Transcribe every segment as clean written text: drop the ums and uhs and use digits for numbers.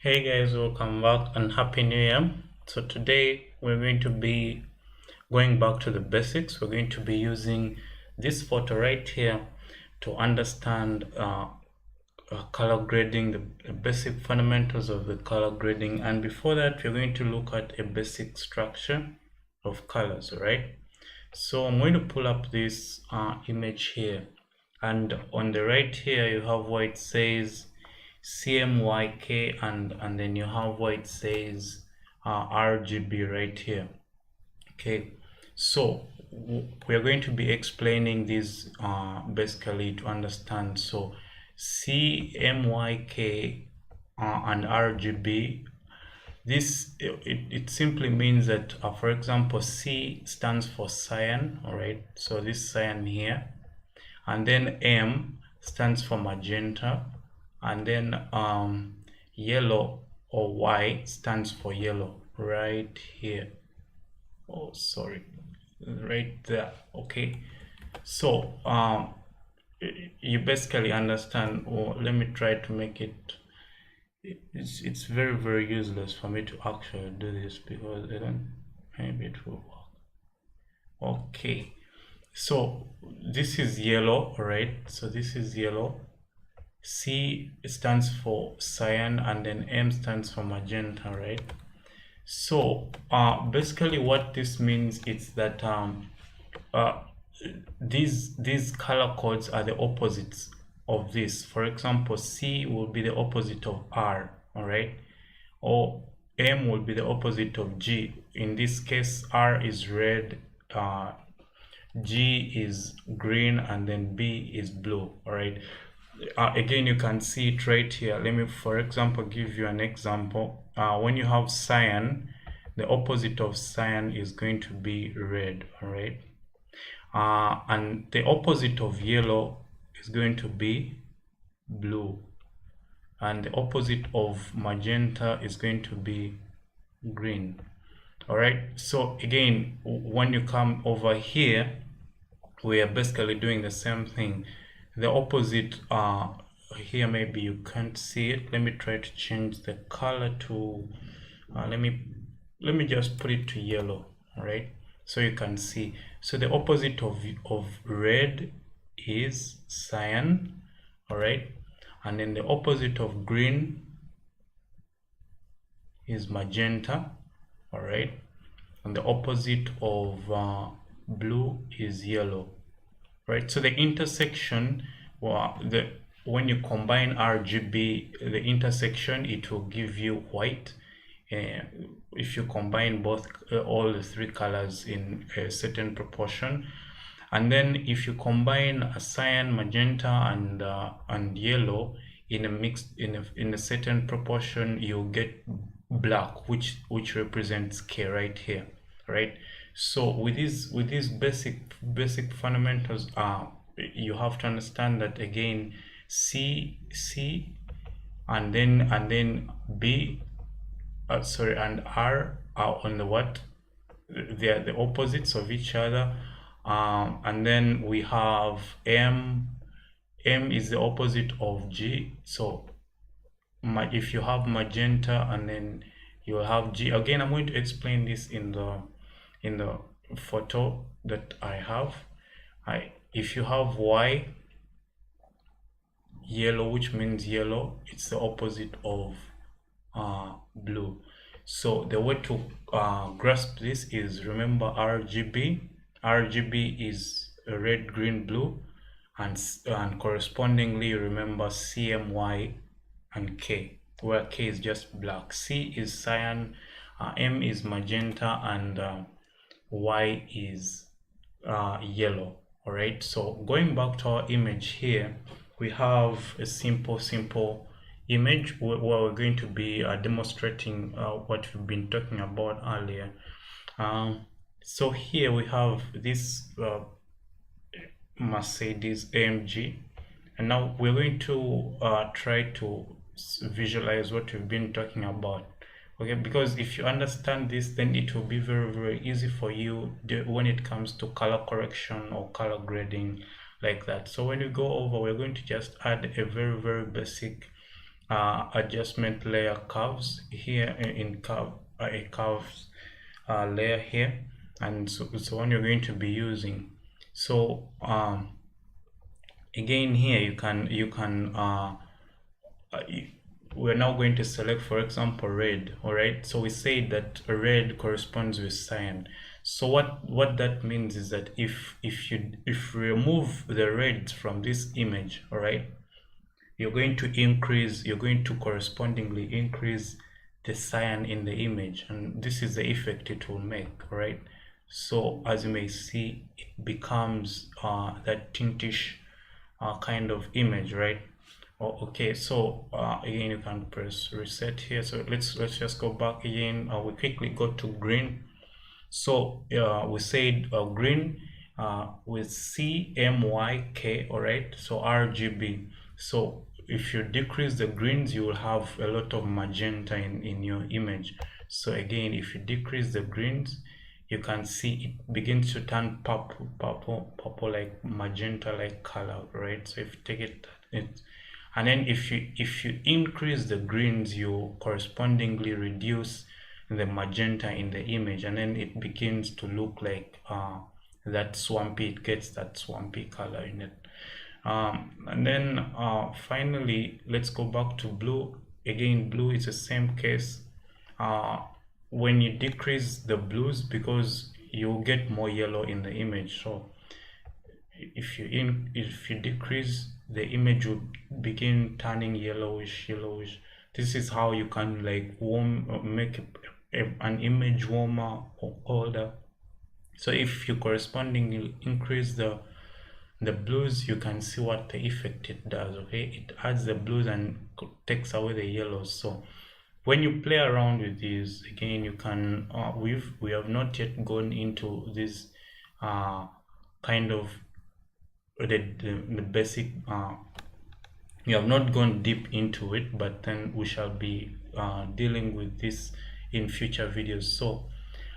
Hey guys, welcome back and happy new year. So today we're going to be going back to the basics. We're going to be using this photo right here to understand color grading, the basic fundamentals of the color grading, and before that we're going to look at a basic structure of colors, right? So I'm going to pull up this image here, and on the right here you have what it says CMYK, and then you have what it says RGB right here. Okay, so we are going to be explaining this basically to understand. So CMYK and RGB, it simply means that for example, C stands for cyan, all right? So this cyan here, and then M stands for magenta, and then yellow or Y stands for yellow right here. Oh, sorry, right there. Okay, so you basically understand, or let me try to make it. It's very useless for me to actually do this because I don't, maybe it will work. Okay, so this is yellow, all right? So this is yellow. C stands for cyan, and then M stands for magenta, right? So basically what this means is that these color codes are the opposites of this. For example, C will be the opposite of R, all right? Or M will be the opposite of G. In this case, R is red, G is green, and then B is blue, all right? Again, you can see it right here. Let me, for example, give you an example. When you have cyan, the opposite of cyan is going to be red, all right? And the opposite of yellow is going to be blue, and the opposite of magenta is going to be green. All right, so again, when you come over here, we are basically doing the same thing. The opposite here, maybe you can't see it. Let me try to change the color to let me just put it to yellow, all right, so you can see. So the opposite of red is cyan, all right, and then the opposite of green is magenta, all right, and the opposite of blue is yellow, right? So the intersection, well, when you combine RGB, the intersection, it will give you white. If you combine both all the three colors in a certain proportion, and then if you combine a cyan, magenta, and yellow in a mixed in a certain proportion, you'll get black, which represents K right here, right? So with these basic fundamentals, you have to understand that again, C, and then B, sorry, and R are on the what? They are the opposites of each other. And then we have M. M is the opposite of G. So if you have magenta, and then you'll have G. Again, I'm going to explain this in the photo that I have. If you have Y, yellow, which means yellow, it's the opposite of blue. So the way to grasp this is, remember RGB. RGB is red, green, blue, and correspondingly remember CMY and K, where K is just black. C is cyan, M is magenta, and Y is yellow. All right, so going back to our image here, we have a simple image where we're going to be demonstrating what we've been talking about earlier. So here we have this Mercedes AMG, and now we're going to try to visualize what we've been talking about. Okay, because if you understand this, then it will be very easy for you when it comes to color correction or color grading, like that. So when you go over, we're going to just add a very basic adjustment layer curves here in curve, a curves layer here, and so it's the one you're going to be using. So again here you can we're now going to select, for example, red. All right, so we say that red corresponds with cyan. So what that means is that if you remove the red from this image, all right, you're going to correspondingly increase the cyan in the image, and this is the effect it will make. All right, so as you may see, it becomes that tintish kind of image, right? Oh, okay, so again you can press reset here. So let's just go back again. We quickly go to green. So we said green with CMYK, all right, so RGB. So if you decrease the greens, you will have a lot of magenta in your image. So again, if you decrease the greens, you can see it begins to turn purple like magenta like color, right? So if you take it and then if you increase the greens, you correspondingly reduce the magenta in the image, and then it begins to look like that swampy. It gets that swampy color in it. And then finally, let's go back to blue. Again, blue is the same case. When you decrease the blues, because you get more yellow in the image, so if you decrease, the image will begin turning yellowish. This is how you can like make an image warmer or colder. So if you correspondingly increase the blues, you can see what the effect it does. Okay, it adds the blues and takes away the yellows. So when you play around with these, again, you can we have not yet gone into this kind of the basic we have not gone deep into it, but then we shall be dealing with this in future videos. So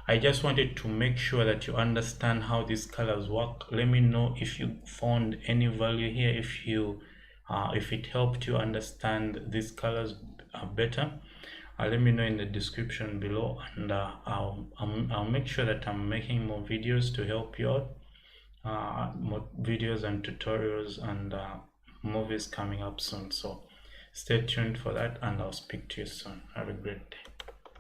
I just wanted to make sure that you understand how these colors work. Let me know if you found any value here, if it helped you understand these colors better. Let me know in the description below, and I'll make sure that I'm making more videos to help you out. More videos and tutorials and movies coming up soon, so stay tuned for that, and I'll speak to you soon. Have a great day.